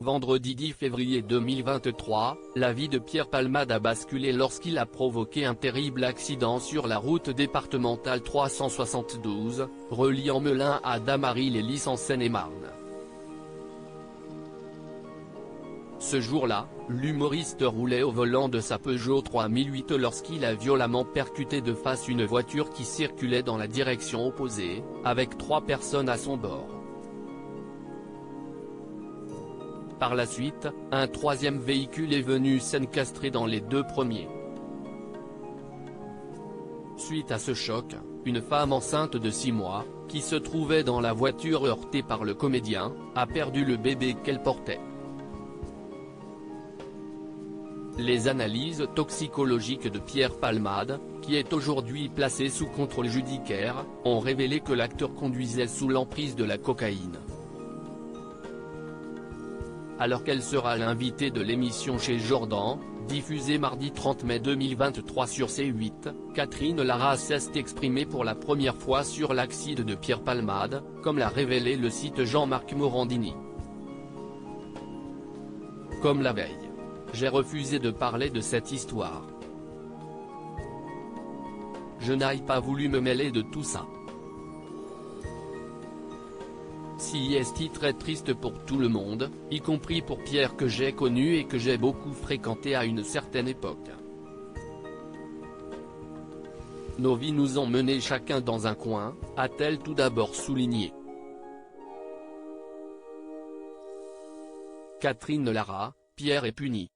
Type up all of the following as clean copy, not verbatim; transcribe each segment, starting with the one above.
vendredi 10 février 2023, la vie de Pierre Palmade a basculé lorsqu'il a provoqué un terrible accident sur la route départementale 372, reliant Melun à Damary-les-Lys en Seine-et-Marne. Ce jour-là, l'humoriste roulait au volant de sa Peugeot 3008 lorsqu'il a violemment percuté de face une voiture qui circulait dans la direction opposée, avec 3 personnes à son bord. Par la suite, un 3e véhicule est venu s'encastrer dans les 2 premiers. Suite à ce choc, une femme enceinte de 6 mois, qui se trouvait dans la voiture heurtée par le comédien, a perdu le bébé qu'elle portait. Les analyses toxicologiques de Pierre Palmade, qui est aujourd'hui placé sous contrôle judiciaire, ont révélé que l'acteur conduisait sous l'emprise de la cocaïne. Alors qu'elle sera l'invitée de l'émission Chez Jordan, diffusée mardi 30 mai 2023 sur C8, Catherine Lara s'est exprimée pour la première fois sur l'accident de Pierre Palmade, comme l'a révélé le site Jean-Marc Morandini. Comme la veille. J'ai refusé de parler de cette histoire. Je n'ai pas voulu me mêler de tout ça. Si est très triste pour tout le monde, y compris pour Pierre que j'ai connu et que j'ai beaucoup fréquenté à une certaine époque. Nos vies nous ont menés chacun dans un coin, a-t-elle tout d'abord souligné. Catherine Lara, Pierre est puni.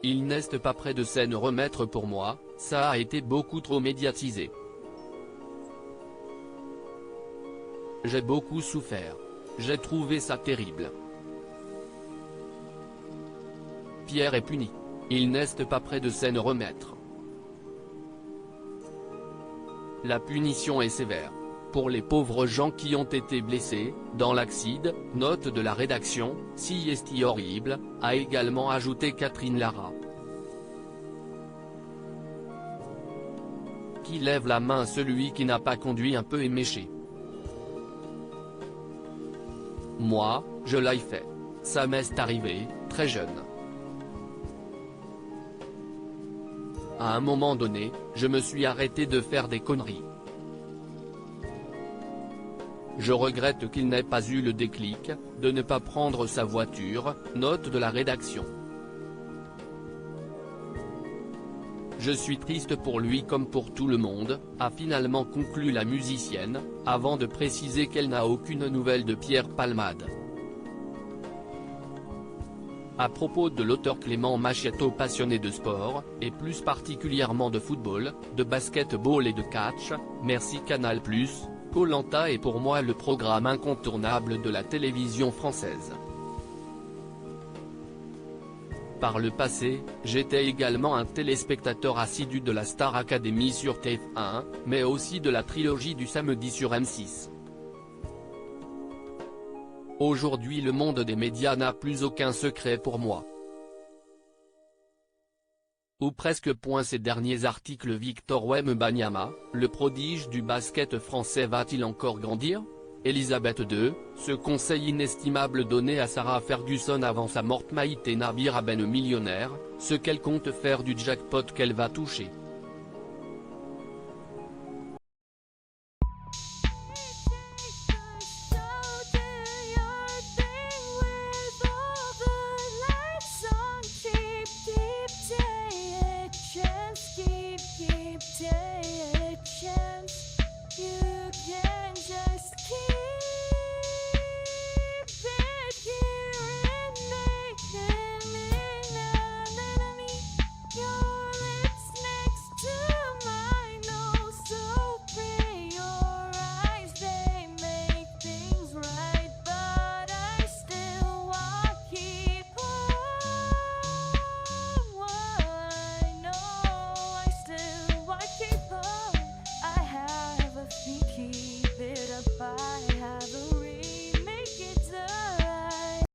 Il n'est pas près de s'en remettre pour moi, ça a été beaucoup trop médiatisé. J'ai beaucoup souffert. J'ai trouvé ça terrible. Pierre est puni. Il n'est pas près de s'en remettre. La punition est sévère. Pour les pauvres gens qui ont été blessés, dans l'accident, note de la rédaction, si est horrible, a également ajouté Catherine Lara. Qui lève la main celui qui n'a pas conduit un peu éméché. Moi, je l'ai fait. Ça m'est arrivé, très jeune. À un moment donné, je me suis arrêté de faire des conneries. Je regrette qu'il n'ait pas eu le déclic, de ne pas prendre sa voiture, note de la rédaction. Je suis triste pour lui comme pour tout le monde, a finalement conclu la musicienne, avant de préciser qu'elle n'a aucune nouvelle de Pierre Palmade. À propos de l'auteur Clément Macchietto, passionné de sport, et plus particulièrement de football, de basket-ball et de catch, merci Canal+, Koh-Lanta est pour moi le programme incontournable de la télévision française. Par le passé, j'étais également un téléspectateur assidu de la Star Academy sur TF1, mais aussi de la trilogie du samedi sur M6. Aujourd'hui le monde des médias n'a plus aucun secret pour moi. Ou presque. Ces derniers articles. Victor Wembanyama, le prodige du basket français, va-t-il encore grandir? Elisabeth II, ce conseil inestimable donné à Sarah Ferguson avant sa mort. Maïté Nabir à Ben millionnaire, ce qu'elle compte faire du jackpot qu'elle va toucher.